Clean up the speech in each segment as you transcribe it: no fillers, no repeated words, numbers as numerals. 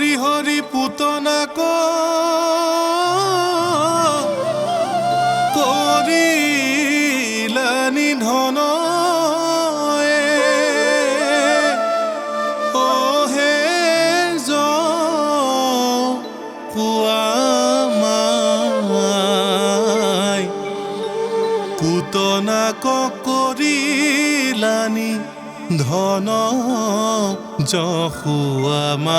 হৰি হৰি পুতনাক কৰিলা নিধন হে জুৱামাই পুতনাক কৰিলানি ধন যশোৱামাই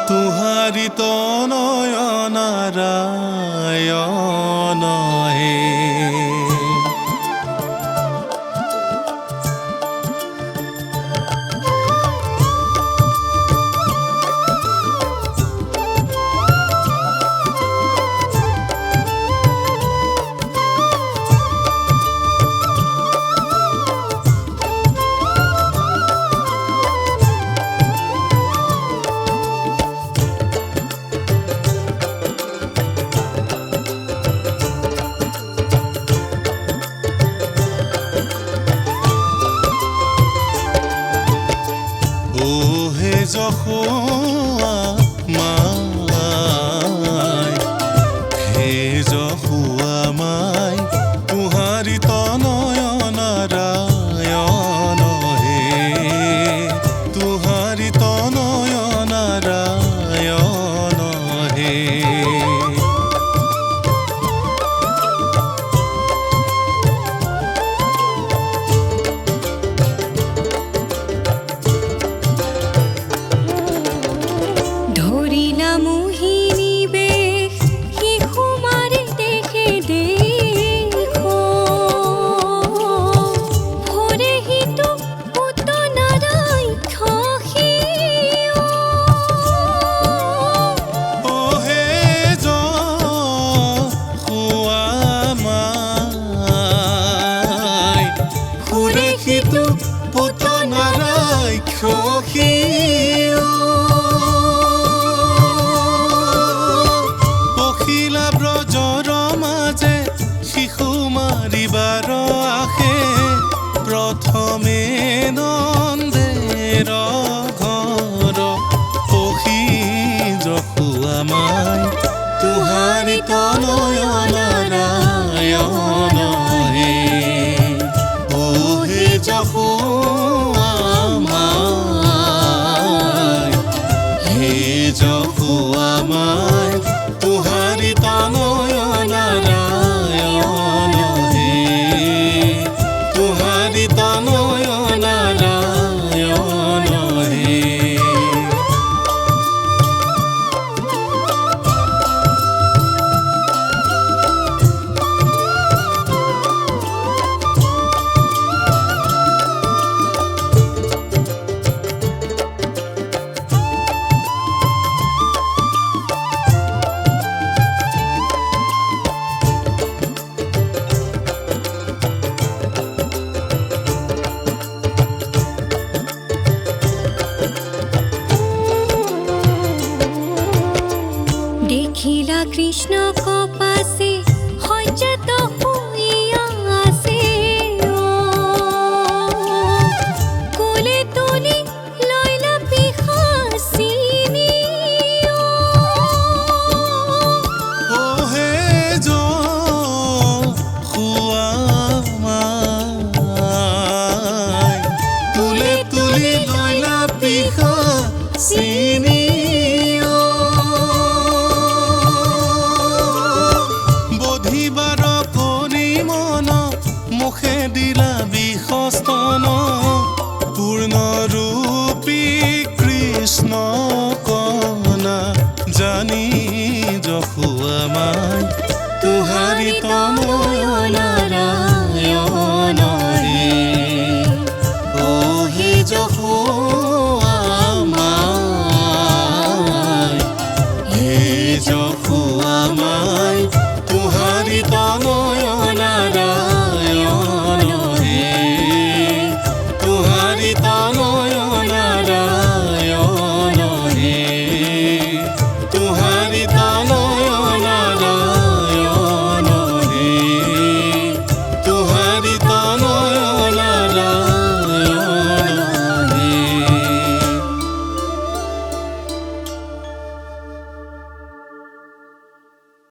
তুহাৰি তনয় নাৰায়ণ হে যশোৱামাই হে যশোৱামাই তুহাৰি তনয় নাৰায়ণ হে তুহাৰি তনয় নাৰায়ণ হে পুতনাৰাই পখিলা ব্ৰজৰ মাজে শিশু মাৰিবাৰ আশে প্ৰথমে নন্দেৰ ঘৰ পখি যশোৱামাই তুহাৰি তনয় নাৰায়ণ হে যশোৱামাই হে যশোৱামাই তুহারি তনয় নারায়ণ হে তুহারি তনয় নারায়ণ হে দেখিলা কৃষ্ণ কপাসে হয়জাত হইয়া আছে কোলে তুলি লইলা পিশাচিনী হে যশোৱামাই তুলে তুলি লইলা পিশাচিনী মুখে দিলা বিশ্বস্তন পূৰ্ণৰূপী কৃষ্ণ কনা জানি যশোৱামাই